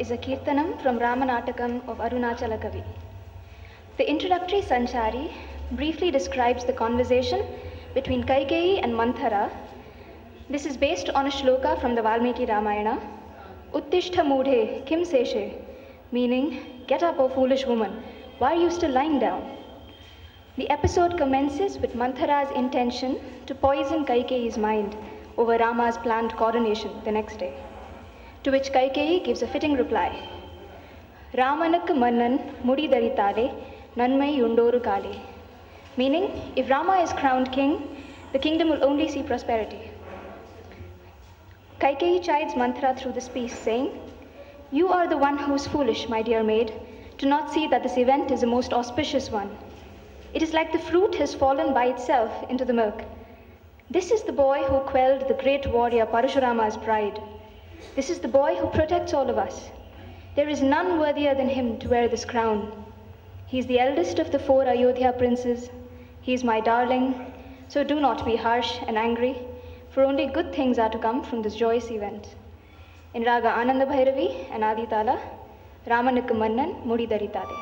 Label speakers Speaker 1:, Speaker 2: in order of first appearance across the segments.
Speaker 1: is a Kirtanam from Ramanatakam of Arunachala Kavi. The introductory Sanchari briefly describes the conversation between Kaikeyi and Manthara. This is based on a shloka from the Valmiki Ramayana, Uttishtha Mudhe Kim Seshe, meaning, get up, O foolish woman, why are you still lying down? The episode commences with Manthara's intention to poison Kaikeyi's mind over Rama's planned coronation the next day, to which Kaikeyi gives a fitting reply, Ramanakku mannan mudi dharitale nanmai undoru kale, meaning, if Rama is crowned king, the kingdom will only see prosperity. Kaikeyi chides Manthara through this piece, saying, you are the one who is foolish, my dear maid, to not see that this event is a most auspicious one. It is like the fruit has fallen by itself into the milk. This is the boy who quelled the great warrior Parashurama's pride. This is the boy who protects all of us. There is none worthier than him to wear this crown. He is the eldest of the 4 Ayodhya princes. He is my darling, so do not be harsh and angry, for only good things are to come from this joyous event. In Raga Ananda Bhairavi and Aditala, Ramanakku mannan mudi dharitale.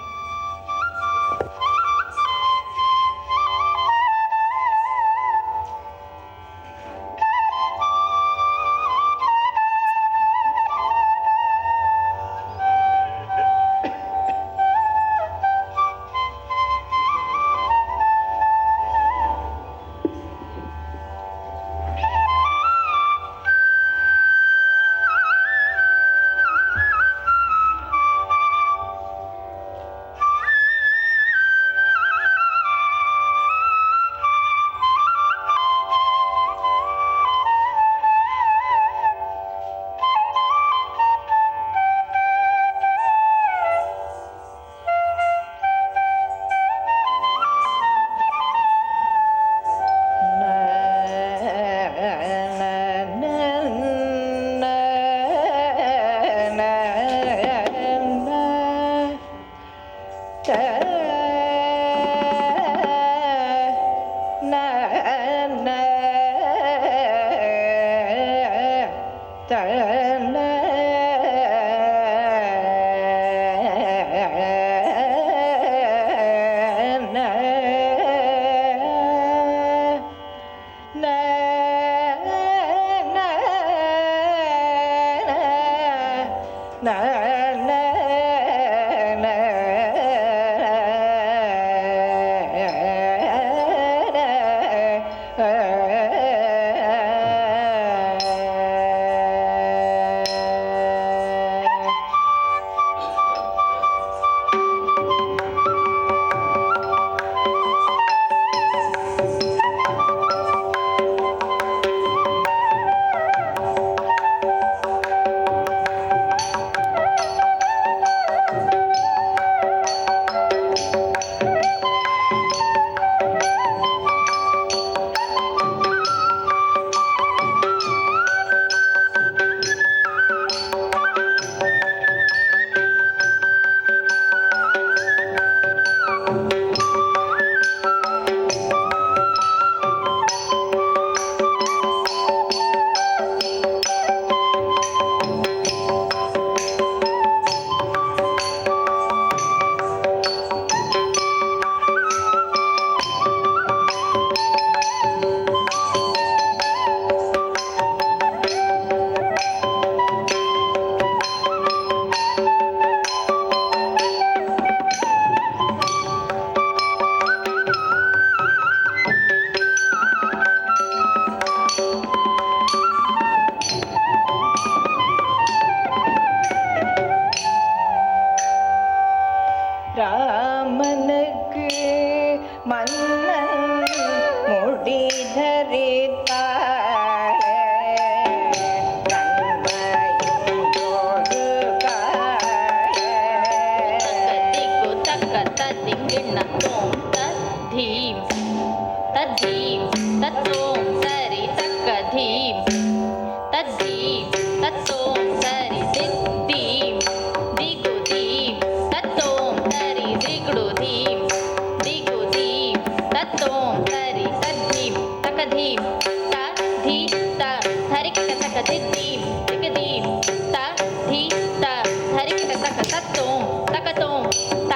Speaker 2: தரிக்கிட்ட தக்க தத்தோம் தக்கத்தோம் த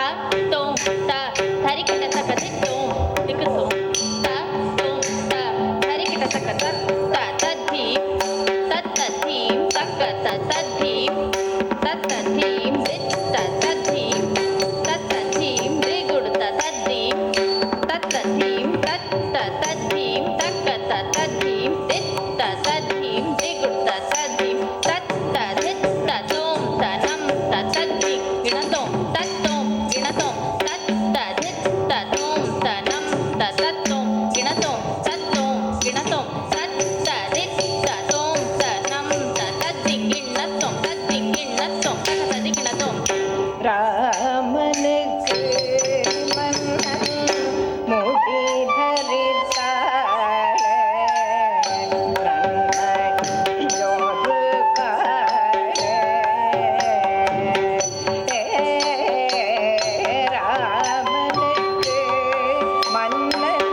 Speaker 2: தோம் த தரிக்கிட்ட தக்க தித்தோம் திக்குத்தோம் த தோம் த தரிக்கிட்ட தக்க தத்த தத்தீம் தத்தீம் தக்க தத்தீம் தத்தீம் தித்த தத்தீம் தத்தீம் திகுடுத்த தத்தீம் தத்தீம் தத்த தத்தீம் தக்க தத்தீம் தித்த தத்தீம் திகுடுத்த தத்தீம் தத்த தித்த தோம் தனம் தத்தீ கிணத்தோம் தத்தோம் கிணத்தோம் தத்த தித்த தோம் தனம் தத்தோம் கிணத்தோம் தத்தோம் கிணத்தோம் தத்த தித்த தோம் தனம் தத்தீ கிணத்தோம் தத்தீ கிணத்தோம் தத்தீ கிணத்தோம்
Speaker 3: ராமனுக்கு மன்னன் முடி தரித்தாள நன்மையோரு காள ராமனுக்கு மன்னன்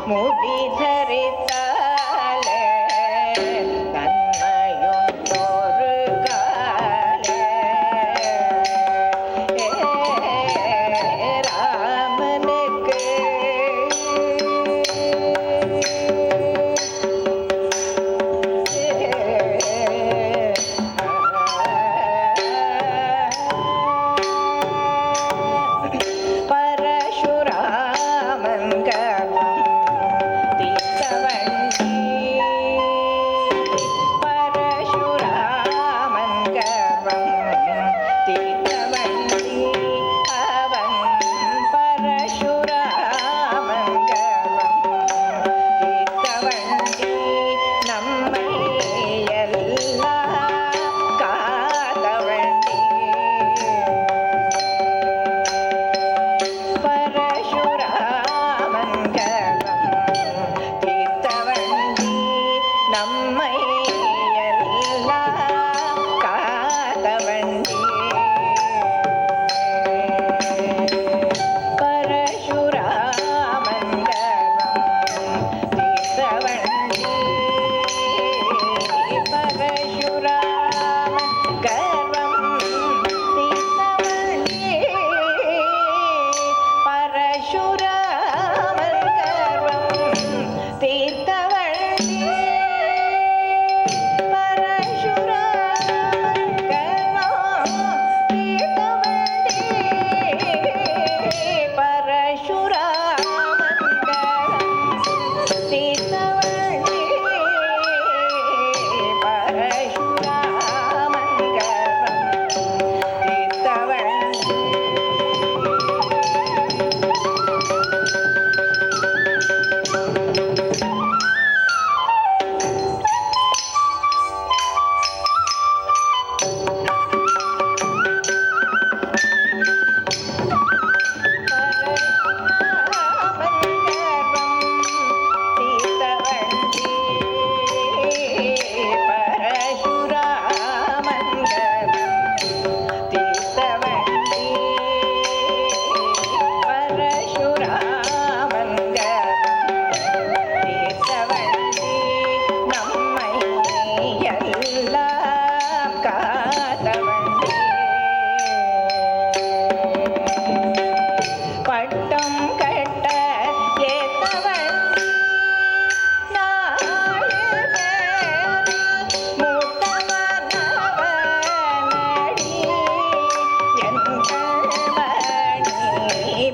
Speaker 3: முடி தரித்தாள நன்மையோரு ராமனுக்கு பட்டம் கட்ட ஏத்தவள்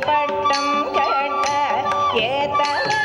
Speaker 3: பட்டம் கட்ட ஏத்தவ